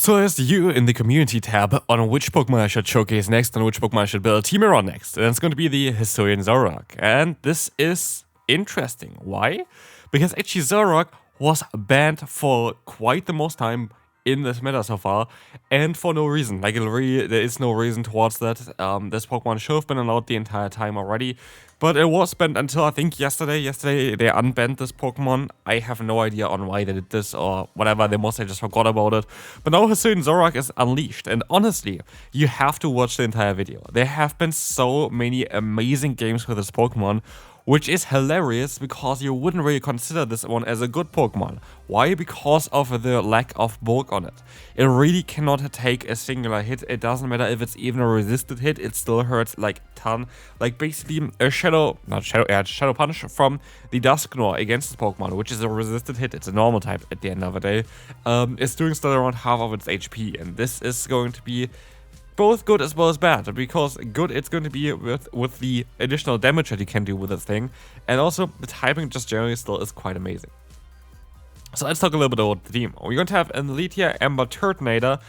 So asked you in the community tab on which Pokemon I should showcase next and which Pokemon I should build a team around next. And it's going to be the Hisuian ZOROARK. And this is interesting. Why? Because actually ZOROARK was banned for quite the most time in this meta so far, and for no reason. Like, there is no reason towards that. This Pokemon should have been allowed the entire time already, but it was banned until I think yesterday. Yesterday they unbanned this Pokemon. I have no idea on why they did this or whatever. They mostly just forgot about it. But now Hisuian ZOROARK is unleashed, and honestly, you have to watch the entire video. There have been so many amazing games with this Pokemon, which is hilarious because you wouldn't really consider this one as a good Pokemon. Why? Because of the lack of bulk on it. It really cannot take a singular hit. It doesn't matter if it's even a resisted hit, it still hurts like ton. Like basically a shadow punch from the Dusknoir against this Pokemon, which is a resisted hit. It's a normal type at the end of the day. Is doing still around half of its HP, and this is going to be both good as well as bad, because good it's going to be with the additional damage that you can do with this thing, and also the typing just generally still is quite amazing. So let's talk a little bit about the team. We're going to have an elite here, Ember Turtonator.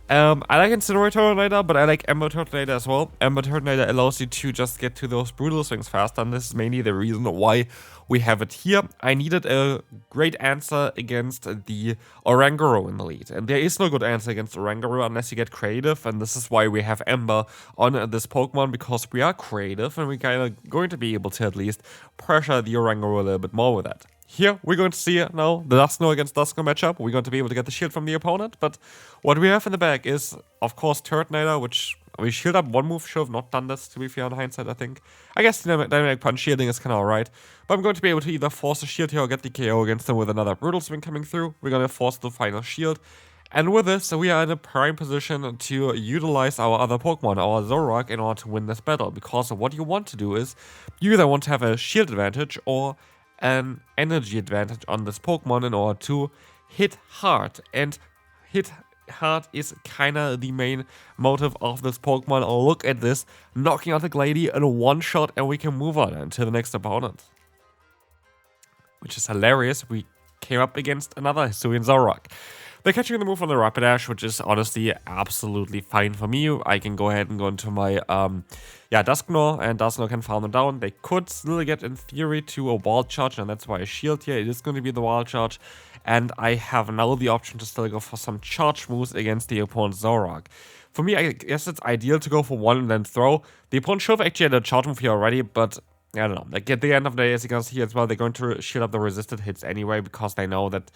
I like Incinerate Turtonator, but I like Ember Turtonator as well. Ember Turtonator allows you to just get to those brutal swings faster, and this is mainly the reason why we have it here. I needed a great answer against the Oranguru in the lead, and there is no good answer against Oranguru unless you get creative, and this is why we have Ember on this Pokemon, because we are creative and we're kind of going to be able to at least pressure the Oranguru a little bit more with that. Here, we're going to see now the Dusknoir against Dusknoir matchup. We're going to be able to get the shield from the opponent, but what we have in the back is, of course, Turtonator, which we shield up one move. Should have not done this, to be fair, in hindsight, I think. I guess Dynamic Punch shielding is kind of alright, but I'm going to be able to either force a shield here or get the KO against him with another Brutal Swing coming through. We're going to force the final shield, and with this, we are in a prime position to utilize our other Pokemon, our ZOROARK, in order to win this battle, because what you want to do is, you either want to have a shield advantage or an energy advantage on this Pokemon in order to hit hard, and hit hard is kinda the main motive of this Pokemon. Oh, look at this, knocking out the Glady in one shot, and we can move on to the next opponent, which is hilarious. We came up against another Hisuian ZOROARK. They're catching the move on the Rapidash, which is honestly absolutely fine for me. I can go ahead and go into my Dusknoir, and Dusknoir can farm them down. They could still get, in theory, to a Wild Charge, and that's why I shield here. It is going to be the Wild Charge, and I have now the option to still go for some charge moves against the opponent's ZOROARK. For me, I guess it's ideal to go for one and then throw. The opponent should have actually had a charge move here already, but I don't know. Like, at the end of the day, as you can see as well, they're going to shield up the resisted hits anyway, because they know that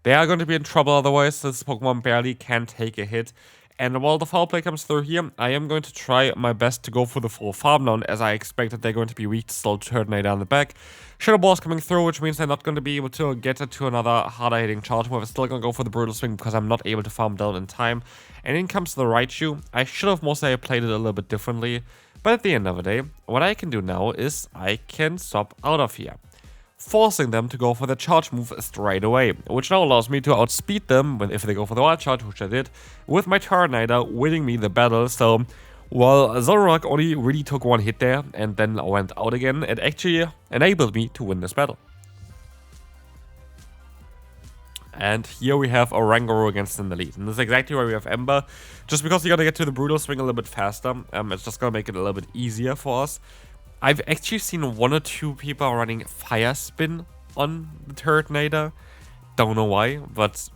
they are going to be in trouble otherwise. This Pokemon barely can take a hit. And while the foul play comes through here, I am going to try my best to go for the full farm down, as I expect that they're going to be weak to still Turtonator on the back. Shadow Ball is coming through, which means they're not going to be able to get it to another harder hitting charge move. I'm still going to go for the Brutal Swing because I'm not able to farm down in time. And in comes the Raichu. I should have mostly played it a little bit differently, but at the end of the day, what I can do now is I can swap out of here, forcing them to go for the charge move straight away, which now allows me to outspeed them if they go for the Wild Charge, which I did, with my Turtonator winning me the battle. So while ZOROARK only really took one hit there and then went out again, it actually enabled me to win this battle. And here we have Oranguru against in the lead, and this is exactly why we have Ember, just because you gotta get to the Brutal Swing a little bit faster. It's just gonna make it a little bit easier for us. I've actually seen one or two people running Fire Spin on the Turtonator. Don't know why, but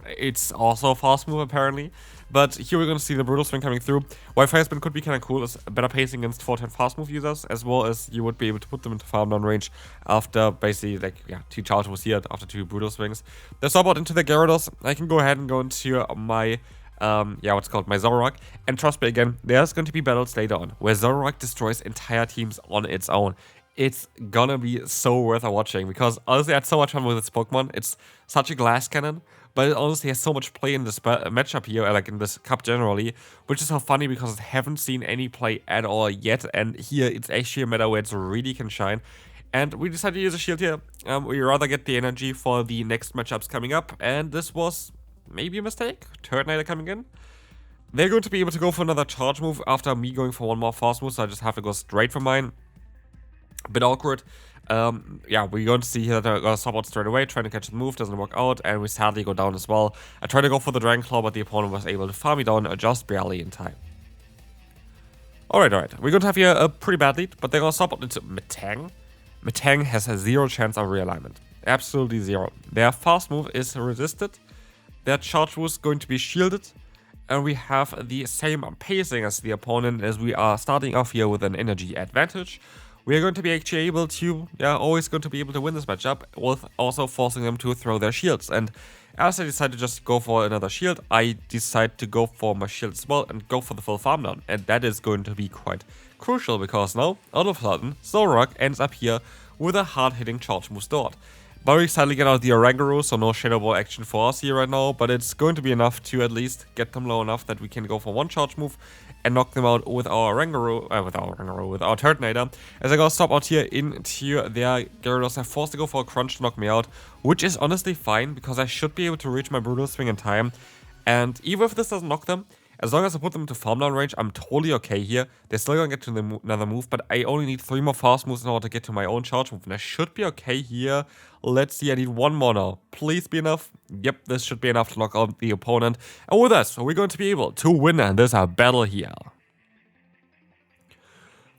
it's also a fast move apparently. But here we're going to see the Brutal Swing coming through. Why Fire Spin could be kind of cool is better pacing against 410 fast move users, as well as you would be able to put them into farm down range after basically, like, two charge moves here after two Brutal Swings. Let's swap out into the Gyarados. I can go ahead and go into my my ZOROARK, and trust me again, there's going to be battles later on where ZOROARK destroys entire teams on its own. It's gonna be so worth watching, because honestly I had so much fun with this Pokemon. It's such a glass cannon, but it honestly has so much play in this matchup here, like in this cup generally, which is so funny because I haven't seen any play at all yet, and here it's actually a meta where it really can shine. And we decided to use a shield here. We rather get the energy for the next matchups coming up, and this was maybe a mistake. Turtonator coming in. They're going to be able to go for another charge move after me going for one more fast move, so I just have to go straight for mine. A bit awkward. Yeah, we're going to see here that I got a stop out straight away, trying to catch the move, doesn't work out, and we sadly go down as well. I tried to go for the Dragon Claw, but the opponent was able to farm me down just barely in time. Alright. We're going to have here a pretty bad lead, but they're going to stop out into Metang. Metang has a 0 chance of realignment. Absolutely 0. Their fast move is resisted. Their charge move is going to be shielded. And we have the same pacing as the opponent, as we are starting off here with an energy advantage. We are going to be actually able to, always going to be able to win this matchup, with also forcing them to throw their shields. And as I decide to just go for another shield, I decide to go for my shield as well and go for the full farm down. And that is going to be quite crucial, because now, all of a sudden, ZOROARK ends up here with a hard-hitting charge move stored. Very sadly get out the Oranguru, so no Shadow Ball action for us here right now, but it's going to be enough to at least get them low enough that we can go for one charge move and knock them out with our Oranguru, with our Turtonator. As I go stop out here into their Gyarados, I'm forced to go for a crunch to knock me out, which is honestly fine, because I should be able to reach my Brutal Swing in time. And even if this doesn't knock them, as long as I put them into farm down range, I'm totally okay here. They're still gonna get to another move, but I only need 3 more fast moves in order to get to my own charge move, and I should be okay here. Let's see, I need 1 more now. Please be enough. Yep, this should be enough to knock out the opponent. And with this, we're going to be able to win this battle here.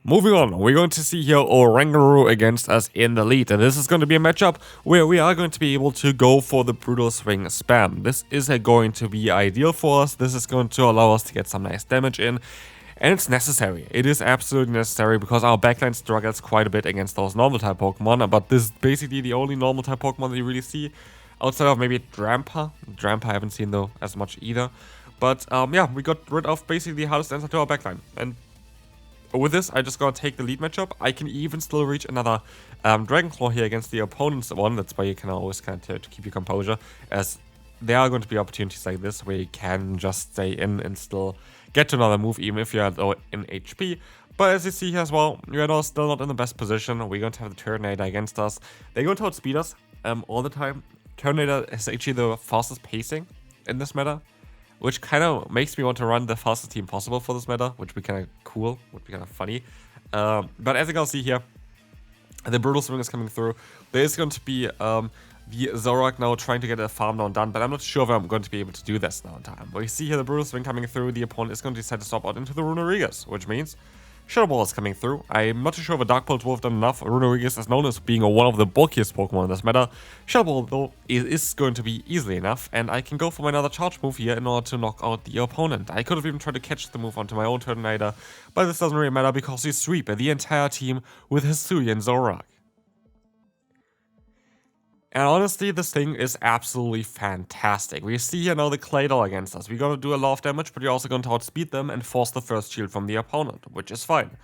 Moving on, we're going to see here Oranguru against us in the lead, and this is going to be a matchup where we are going to be able to go for the Brutal Swing spam. This is going to be ideal for us. This is going to allow us to get some nice damage in, and it's necessary. It is absolutely necessary, because our backline struggles quite a bit against those normal type Pokemon, but this is basically the only normal type Pokemon that you really see, outside of maybe Drampa. Drampa I haven't seen though as much either, but yeah, we got rid of basically the hardest answer to our backline, and with this, I just gotta take the lead matchup. I can even still reach another Dragon Claw here against the opponent's one. That's why you can always kind of to keep your composure, as there are going to be opportunities like this where you can just stay in and still get to another move, even if you're low in HP. But as you see here as well, we're still not in the best position. We're going to have the Turtonator against us. They're going to outspeed us all the time. Turtonator is actually the fastest pacing in this meta, which kind of makes me want to run the fastest team possible for this meta, which would be kind of cool, would be kind of funny. But as you can see here, the Brutal Swing is coming through. There is going to be the ZOROARK now trying to get a farm down done, but I'm not sure if I'm going to be able to do this now in time. But you see here the Brutal Swing coming through, the opponent is going to decide to stop out into the Runerigas, which means Shadow Ball is coming through. I'm not too sure if a Dark Pulse will have done enough. Runerigas is known as being one of the bulkiest Pokemon in this meta. Shadow Ball, though, is going to be easily enough, and I can go for my another charge move here in order to knock out the opponent. I could have even tried to catch the move onto my own Turtonator, but this doesn't really matter, because we sweep the entire team with Hisuian ZOROARK. And honestly, this thing is absolutely fantastic. We see here now the Claydol against us. We're going to do a lot of damage, but we're also going to outspeed them and force the first shield from the opponent, which is fine.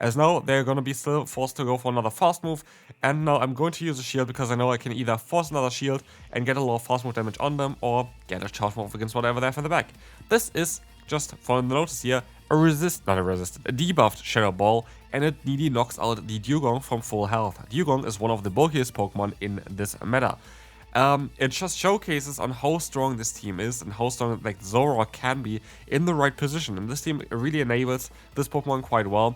As now, they're going to be still forced to go for another fast move, and now I'm going to use a shield, because I know I can either force another shield and get a lot of fast move damage on them, or get a charge move against whatever they have in the back. This is, just for the notice here, a debuffed Shadow Ball, and it nearly knocks out the Dewgong from full health. Dewgong is one of the bulkiest Pokemon in this meta. It just showcases on how strong this team is, and how strong like ZOROARK can be in the right position, and this team really enables this Pokemon quite well.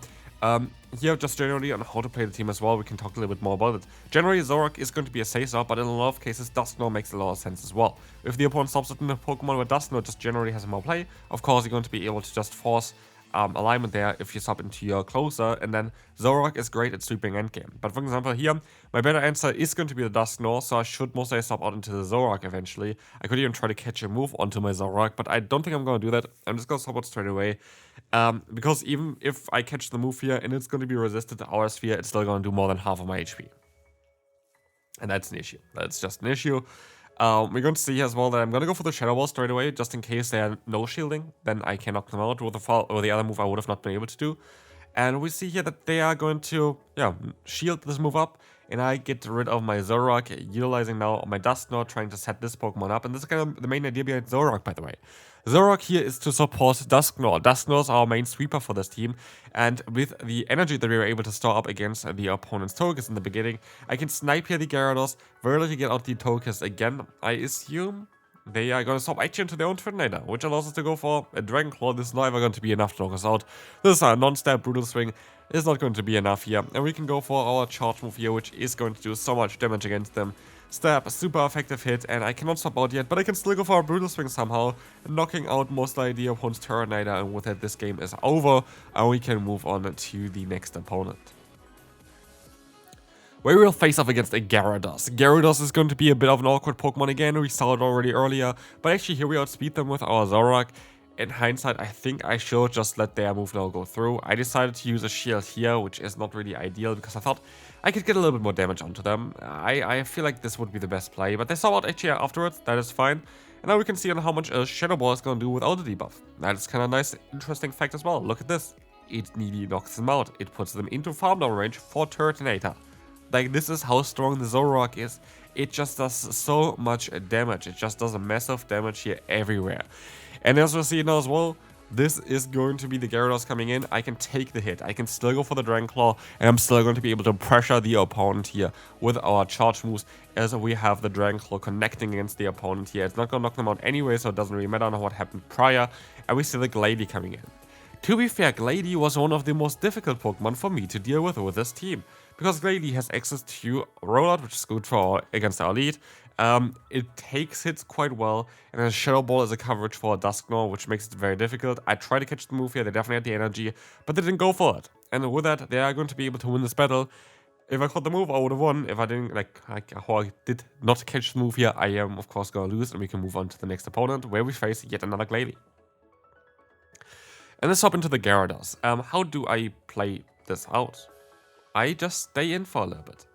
Here, just generally on how to play the team as well, we can talk a little bit more about it. Generally, ZOROARK is going to be a safe-stop, but in a lot of cases, Dusknoir makes a lot of sense as well. If the opponent stops it in a Pokemon where Dusknoir just generally has more play, of course, you're going to be able to just force alignment there if you stop into your closer, and then ZOROARK is great at sweeping endgame. But for example here, my better answer is going to be the Dusknoir, so I should most likely stop out into the ZOROARK eventually. I could even try to catch a move onto my ZOROARK, but I don't think I'm going to do that. I'm just going to stop out straight away. Because even if I catch the move here and it's going to be resisted to Aura Sphere, it's still going to do more than half of my HP. And that's an issue. That's just an issue. We're going to see as well that I'm going to go for the Shadow Ball straight away, just in case they are no shielding. Then I can knock them out with the fall, or the other move I would have not been able to do. And we see here that they are going to, shield this move up. And I get rid of my ZOROARK, utilizing now my Dusknoir, trying to set this Pokemon up. And this is kind of the main idea behind ZOROARK, by the way. ZOROARK here is to support Dusknoir. Dusknoir is our main sweeper for this team. And with the energy that we were able to store up against the opponent's Togekiss in the beginning, I can snipe here the Gyarados, very likely get out the Togekiss again, I assume. they are going to swap actually into their own Turtonator, which allows us to go for a Dragon Claw. This is not ever going to be enough to knock us out. This is a non-stab Brutal Swing. Is not going to be enough here. And we can go for our charge move here, which is going to do so much damage against them. Stab, super effective hit, and I cannot swap out yet, but I can still go for a Brutal Swing somehow, knocking out most likely the opponent's Turtonator, and with that this game is over, and we can move on to the next opponent. We will face off against a Gyarados. Gyarados is going to be a bit of an awkward Pokemon again, we saw it already earlier, but actually here we outspeed them with our Zoroark. In hindsight, I think I should just let their move now go through. I decided to use a shield here, which is not really ideal because I thought I could get a little bit more damage onto them. I feel like this would be the best play, but they saw out actually afterwards, that is fine. And now we can see on how much a Shadow Ball is going to do without the debuff. That is kind of nice, interesting fact as well. Look at this. It nearly knocks them out. It puts them into farm down range for Turtonator. Like, this is how strong the Zoroark is. It just does so much damage. It just does a massive damage here everywhere. And as we'll see now as well, this is going to be the Gyarados coming in. I can take the hit. I can still go for the Dragon Claw, and I'm still going to be able to pressure the opponent here with our charge moves, as we have the Dragon Claw connecting against the opponent here. It's not going to knock them out anyway, so it doesn't really matter what happened prior. And we see the Glady coming in. To be fair, Glady was one of the most difficult Pokemon for me to deal with this team, because Glady has access to Rollout, which is good for against our lead. It takes hits quite well, and then Shadow Ball is a coverage for a Dusknoir, which makes it very difficult. I tried to catch the move here, they definitely had the energy, but they didn't go for it. And with that, they are going to be able to win this battle. If I caught the move, I would have won. If I didn't, how I did not catch the move here, I am of course going to lose, and we can move on to the next opponent, where we face yet another Glady. And let's hop into the Gyarados. How do I play this out? I just stay in for a little bit.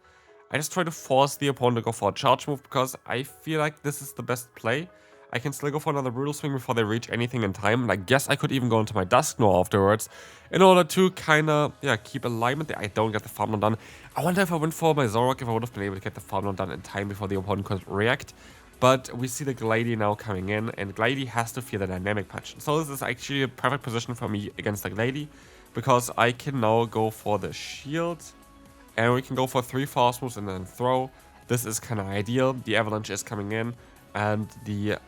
I just try to force the opponent to go for a charge move because I feel like this is the best play. I can still go for another Brutal Swing before they reach anything in time. And I guess I could even go into my Dusknoir afterwards in order to kind of, keep alignment there. I don't get the farm run done. I wonder if I went for my Zoroark, if I would have been able to get the farm run done in time before the opponent could react. But we see the Glady now coming in, and Glady has to fear the Dynamic Punch. So this is actually a perfect position for me against the Glady, because I can now go for the shield, and we can go for 3 fast moves and then throw. This is kind of ideal. The Avalanche is coming in, and the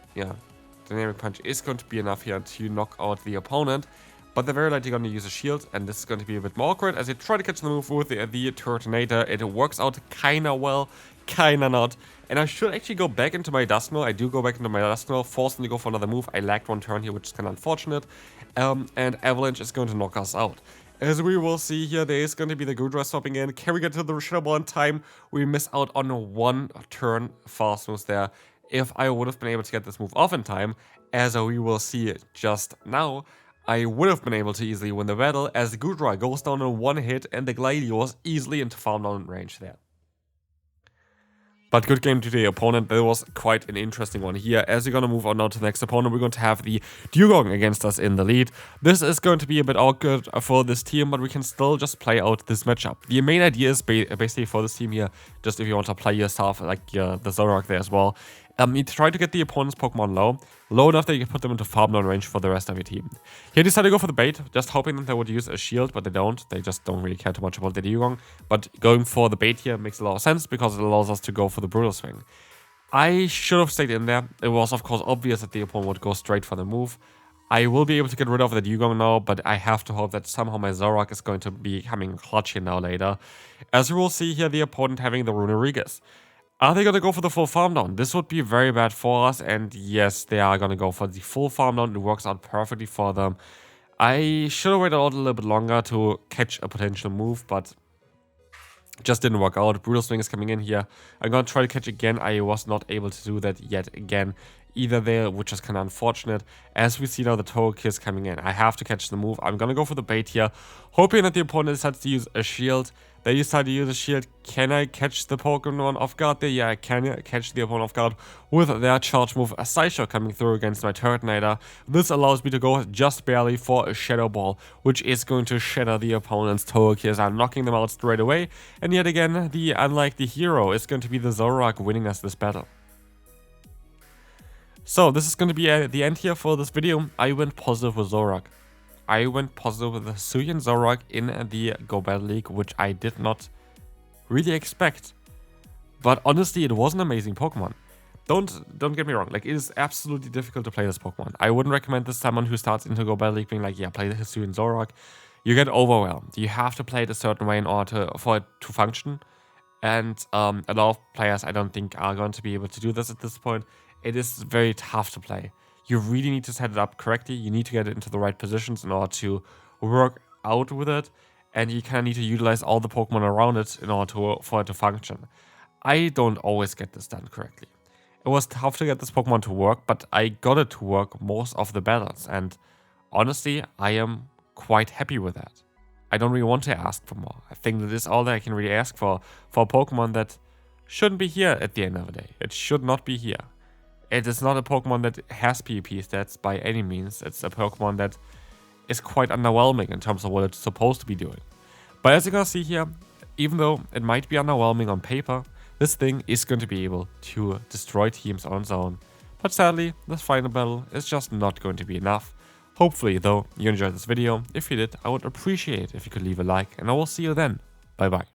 Dynamic Punch is going to be enough here to knock out the opponent. But they're very likely going to use a shield, and this is going to be a bit more awkward as you try to catch the move with the Turtonator. It works out kind of well, kind of not. And I should actually go back into my Dusknoir. I do go back into my Dusknoir, force them to go for another move. I lagged one turn here, which is kind of unfortunate. And Avalanche is going to knock us out. As we will see here, there is going to be the Goodra swapping in. Can we get to the Shadow Ball in time? We miss out on 1 turn fast moves there. If I would have been able to get this move off in time, as we will see just now, I would have been able to easily win the battle, as the Goodra goes down in 1 hit and the Glady was easily into farm down range there. But good game to the opponent. That was quite an interesting one here. As we're going to move on now to the next opponent, we're going to have the Dugong against us in the lead. This is going to be a bit awkward for this team, but we can still just play out this matchup. The main idea is basically for this team here, just if you want to play yourself, like the Zoroark there as well, you try to get the opponent's Pokemon low enough that you can put them into farm down range for the rest of your team. Here, decided to go for the bait, just hoping that they would use a shield, but they don't. They just don't really care too much about the Dugong. But going for the bait here makes a lot of sense because it allows us to go for the Brutal Swing. I should have stayed in there. It was, of course, obvious that the opponent would go straight for the move. I will be able to get rid of the Dugong now, but I have to hope that somehow my Zoroark is going to be coming clutch here now later. As we will see here, the opponent having the Runerigus. Are they going to go for the full farm down? This would be very bad for us, and yes, they are going to go for the full farm down. It works out perfectly for them. I should have waited out a little bit longer to catch a potential move, but just didn't work out. Brutal Swing is coming in here. I'm going to try to catch again. I was not able to do that yet again either there, which is kind of unfortunate. As we see now, the Togekiss coming in. I have to catch the move. I'm going to go for the bait here, hoping that the opponent decides to use a shield. They decide to use a shield. Can I catch the Pokemon off guard there? Yeah, I can catch the opponent off guard with their charge move, a Psyshock coming through against my Turtonator. This allows me to go just barely for a Shadow Ball, which is going to shatter the opponent's Togekiss and knocking them out straight away. And yet again, unlike the hero, is going to be the Zoroark winning us this battle. So this is going to be the end here for this video. I went positive with Zoroark. I went positive with the Hisuian ZOROARK in the Go Battle League, which I did not really expect. But honestly, it was an amazing Pokemon. don't get me wrong, like, it is absolutely difficult to play this Pokemon. I wouldn't recommend this to someone who starts into Go Battle League being like, yeah, play the Hisuian ZOROARK. You get overwhelmed. You have to play it a certain way in order for it to function. And a lot of players, I don't think, are going to be able to do this at this point. It is very tough to play. You really need to set it up correctly. You need to get it into the right positions in order to work out with it. And you kind of need to utilize all the Pokemon around it in order for it to function. I don't always get this done correctly. It was tough to get this Pokemon to work, but I got it to work most of the battles. And honestly, I am quite happy with that. I don't really want to ask for more. I think that is all that I can really ask for a Pokemon that shouldn't be here at the end of the day. It should not be here. It is not a Pokemon that has PvP stats by any means. It's a Pokemon that is quite underwhelming in terms of what it's supposed to be doing. But as you can see here, even though it might be underwhelming on paper, this thing is going to be able to destroy teams on its own. But sadly, this final battle is just not going to be enough. Hopefully, though, you enjoyed this video. If you did, I would appreciate it if you could leave a like, and I will see you then. Bye bye.